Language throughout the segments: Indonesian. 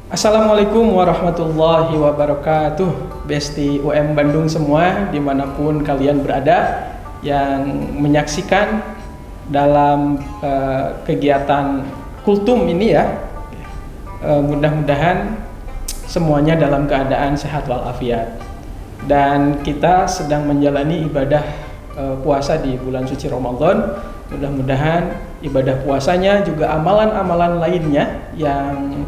Assalamualaikum warahmatullahi wabarakatuh. Besti UM Bandung semua dimanapun kalian berada yang menyaksikan dalam kegiatan kultum ini ya. Mudah-mudahan semuanya dalam keadaan sehat walafiat. Dan kita sedang menjalani ibadah puasa di bulan suci Ramadan. Mudah-mudahan ibadah puasanya juga amalan-amalan lainnya yang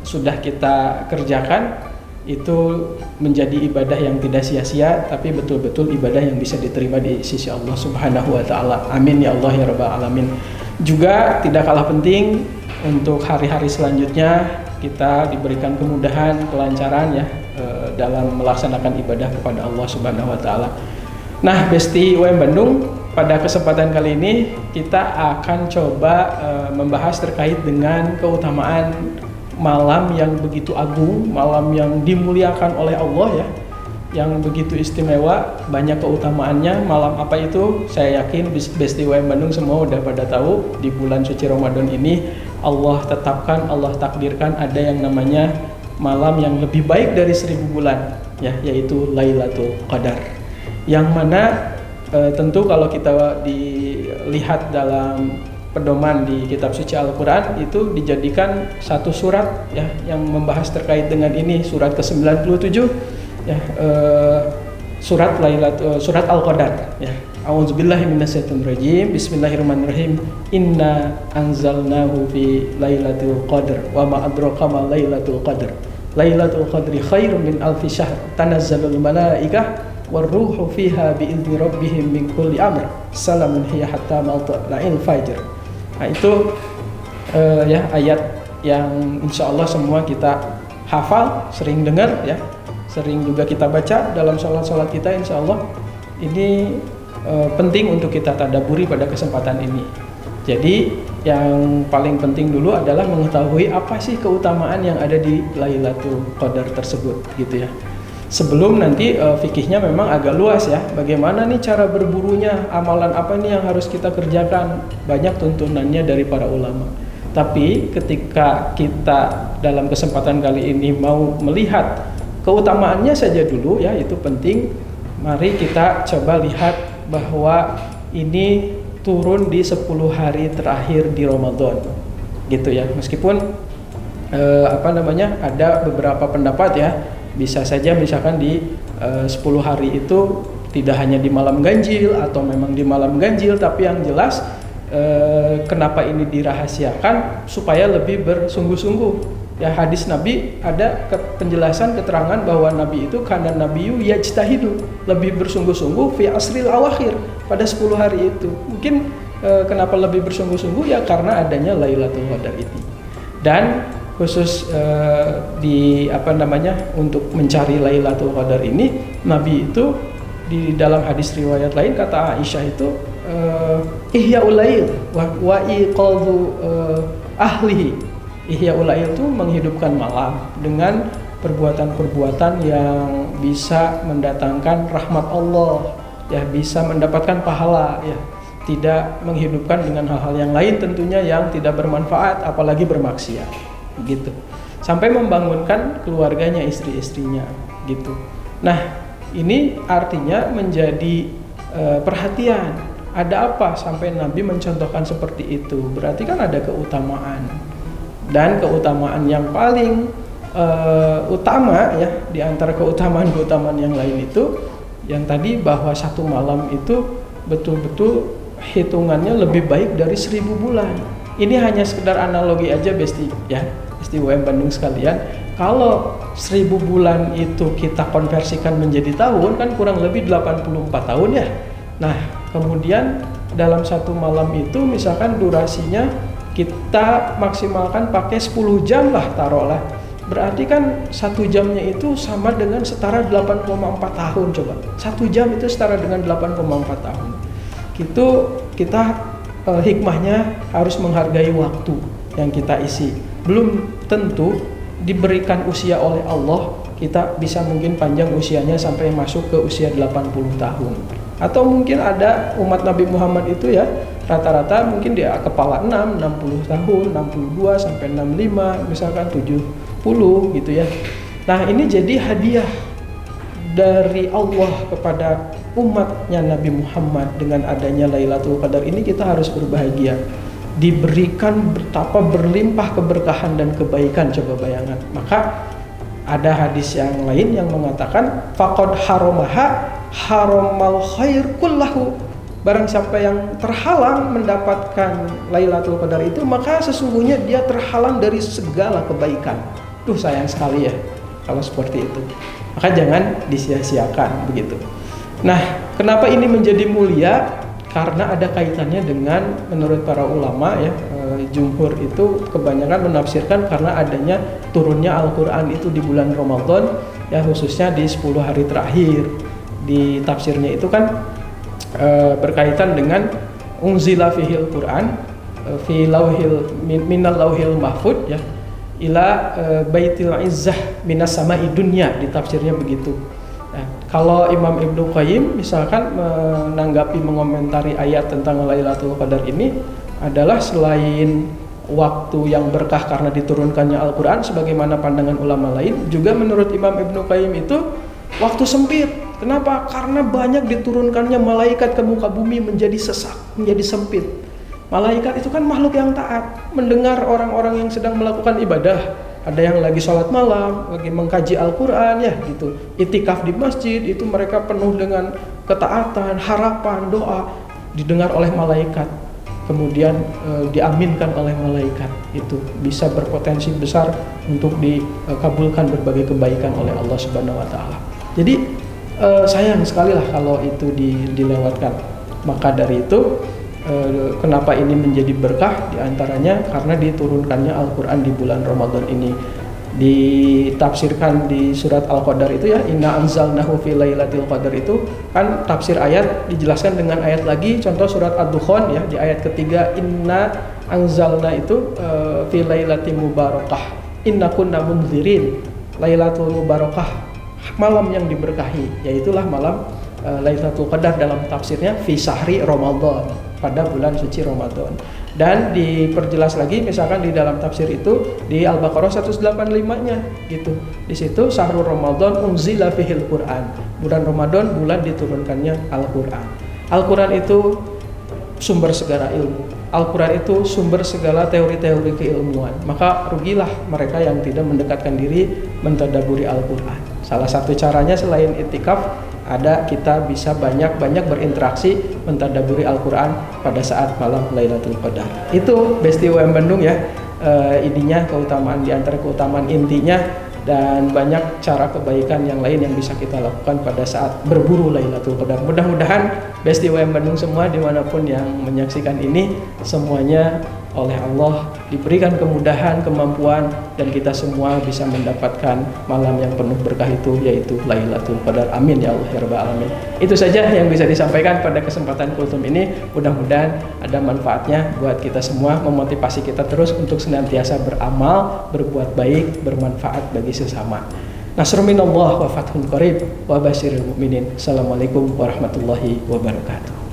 sudah kita kerjakan itu menjadi ibadah yang tidak sia-sia, tapi betul-betul ibadah yang bisa diterima di sisi Allah Subhanahu wa taala. Amin ya Allah ya rabbal alamin. Juga tidak kalah penting untuk hari-hari selanjutnya kita diberikan kemudahan, kelancaran ya dalam melaksanakan ibadah kepada Allah Subhanahu wa taala. Nah, Besti UM Bandung, pada kesempatan kali ini kita akan coba membahas terkait dengan keutamaan malam yang begitu agung, malam yang dimuliakan oleh Allah ya, yang begitu istimewa, banyak keutamaannya. Malam apa itu? Saya yakin Besti UM Bandung semua udah pada tahu. Di bulan suci Ramadan ini Allah tetapkan, Allah takdirkan ada yang namanya malam yang lebih baik dari 1000 bulan ya, yaitu Lailatul Qadar. Yang mana tentu kalau kita dilihat dalam pedoman di kitab suci Al-Quran itu dijadikan satu surat ya yang membahas terkait dengan ini, surat ke-97 ya, surat Al-Qadar ya. A'udzubillahi minasyaitonirrajim. Bismillahirrahmanirrahim. Inna anzalnahu fi lailatul qadar wa ma adraka ma lailatul qadar. Lailatul qadri khairum min alfi syahr. Tanazzalul malaikah warruhu fiha bi'izni rabbihim min kulli amr. Salamun hiya hatta matla'il fajr. Nah itu ya ayat yang insya Allah semua kita hafal, sering dengar ya, sering juga kita baca dalam sholat-sholat kita insya Allah. Ini penting untuk kita tadabburi pada kesempatan ini. Jadi yang paling penting dulu adalah mengetahui apa sih keutamaan yang ada di Lailatul Qadar tersebut gitu ya. Sebelum nanti fikihnya memang agak luas ya. Bagaimana nih cara berburunya, amalan apa nih yang harus kita kerjakan, banyak tuntunannya dari para ulama. Tapi ketika kita dalam kesempatan kali ini mau melihat keutamaannya saja dulu ya, itu penting. Mari kita coba lihat bahwa ini turun di 10 hari terakhir di Ramadan gitu ya. Meskipun ada beberapa pendapat ya, bisa saja misalkan di 10 hari itu tidak hanya di malam ganjil atau memang di malam ganjil, tapi yang jelas kenapa ini dirahasiakan supaya lebih bersungguh-sungguh ya. Hadis Nabi ada penjelasan keterangan bahwa Nabi itu karena Nabiyu yajtahidu, lebih bersungguh-sungguh fi asril awakhir, pada 10 hari itu. Mungkin kenapa lebih bersungguh-sungguh ya karena adanya Lailatul Qadar ini. Dan khusus untuk mencari Lailatul Qadar ini, Nabi itu di dalam hadis riwayat lain kata Aisyah itu ihyaul lail wa iqadhu ahlihi. Ihyaul lail itu menghidupkan malam dengan perbuatan-perbuatan yang bisa mendatangkan rahmat Allah ya, bisa mendapatkan pahala ya. Tidak menghidupkan dengan hal-hal yang lain tentunya yang tidak bermanfaat apalagi bermaksiat gitu, sampai membangunkan keluarganya, istri-istrinya gitu. Nah ini artinya menjadi perhatian, ada apa sampai Nabi mencontohkan seperti itu, berarti kan ada keutamaan. Dan keutamaan yang paling utama ya di antara keutamaan-keutamaan yang lain itu yang tadi, bahwa satu malam itu betul-betul hitungannya lebih baik dari 1000 bulan. Ini hanya sekedar analogi aja Besti ya, Besti UM Bandung sekalian. Kalau 1000 bulan itu kita konversikan menjadi tahun, kan kurang lebih 84 tahun ya. Nah kemudian dalam satu malam itu misalkan durasinya kita maksimalkan pakai 10 jam lah taruhlah, berarti kan 1 jamnya itu sama dengan setara 8,4 tahun. Coba 1 jam itu setara dengan 8,4 tahun. Itu kita hikmahnya harus menghargai waktu yang kita isi. Belum tentu diberikan usia oleh Allah kita bisa mungkin panjang usianya sampai masuk ke usia 80 tahun. Atau mungkin ada umat Nabi Muhammad itu ya rata-rata mungkin dia kepala 6, 60 tahun, 62 sampai 65, misalkan 70 gitu ya. Nah, ini jadi hadiah dari Allah kepada umatnya Nabi Muhammad. Dengan adanya Lailatul Qadar ini kita harus berbahagia, diberikan betapa berlimpah keberkahan dan kebaikan. Coba bayangkan. Maka ada hadis yang lain yang mengatakan faqad haramaha haramal khair kullahu. Barang siapa yang terhalang mendapatkan Lailatul Qadar itu, maka sesungguhnya dia terhalang dari segala kebaikan. Duh, sayang sekali ya kalau seperti itu. Maka jangan disia-siakan begitu. Nah, kenapa ini menjadi mulia? Karena ada kaitannya dengan, menurut para ulama ya, jumhur itu kebanyakan menafsirkan karena adanya turunnya Al-Quran itu di bulan Ramadan, ya khususnya di 10 hari terakhir. Di tafsirnya itu kan berkaitan dengan unzila fihil Quran fi lauhil minal lauhil mahfud ya ila baitil izzah minas sama'i dunya, di tafsirnya begitu. Nah, kalau Imam Ibnu Qayyim misalkan menanggapi, mengomentari ayat tentang Lailatul Qadar ini adalah selain waktu yang berkah karena diturunkannya Al-Quran sebagaimana pandangan ulama lain, juga menurut Imam Ibnu Qayyim itu waktu sempit. Kenapa? Karena banyak diturunkannya malaikat ke muka bumi menjadi sesak, menjadi sempit. Malaikat itu kan makhluk yang taat, mendengar orang-orang yang sedang melakukan ibadah. Ada yang lagi sholat malam, lagi mengkaji Al-Quran ya gitu. Itikaf di masjid, itu mereka penuh dengan ketaatan, harapan, doa, didengar oleh malaikat. Kemudian diaminkan oleh malaikat, itu bisa berpotensi besar untuk dikabulkan berbagai kebaikan oleh Allah Subhanahu wa taala. Jadi sayang sekali lah kalau itu dilewatkan. Maka dari itu kenapa ini menjadi berkah? Diantaranya karena diturunkannya Al-Quran di bulan Ramadan ini. Ditafsirkan di surat Al-Qadar itu ya, inna anzalnahu fi lailatul qadar, itu kan tafsir ayat dijelaskan dengan ayat lagi. Contoh surat Ad-Dukhan ya, di ayat ketiga, inna anzalna itu fi lailatin mubarakah inna kunna munzirin. Lailatul mubarakah, malam yang diberkahi, yaitulah malam Lailatul Qadar dalam tafsirnya fi syahri Ramadan, pada bulan suci Ramadan. Dan diperjelas lagi misalkan di dalam tafsir itu di Al-Baqarah 185-nya gitu. Di situ syahrul Ramadan unzila fihil Quran. Bulan Ramadan bulan diturunkannya Al-Quran. Al-Quran itu sumber segala ilmu. Al-Quran itu sumber segala teori-teori keilmuan. Maka rugilah mereka yang tidak mendekatkan diri mentadaburi Al-Quran. Salah satu caranya selain itikaf, ada kita bisa banyak-banyak berinteraksi mentadaburi Al-Quran pada saat malam Lailatul Qadar. Itu Besti UM Bandung ya, ininya keutamaan, diantara keutamaan intinya, dan banyak cara kebaikan yang lain yang bisa kita lakukan pada saat berburu Lailatul Qadar. Mudah-mudahan Besti UM Bandung semua dimanapun yang menyaksikan ini, semuanya oleh Allah diberikan kemudahan, kemampuan, dan kita semua bisa mendapatkan malam yang penuh berkah itu, yaitu Lailatul Qadar. Amin ya Allah ya Rabbal Alamin. Itu saja yang bisa disampaikan pada kesempatan kultum ini. Mudah-mudahan ada manfaatnya buat kita semua, memotivasi kita terus untuk senantiasa beramal, berbuat baik, bermanfaat bagi sesama. Nasrun minallah wa fathun qarib wa basyiril mu'minin. Assalamualaikum warahmatullahi wabarakatuh.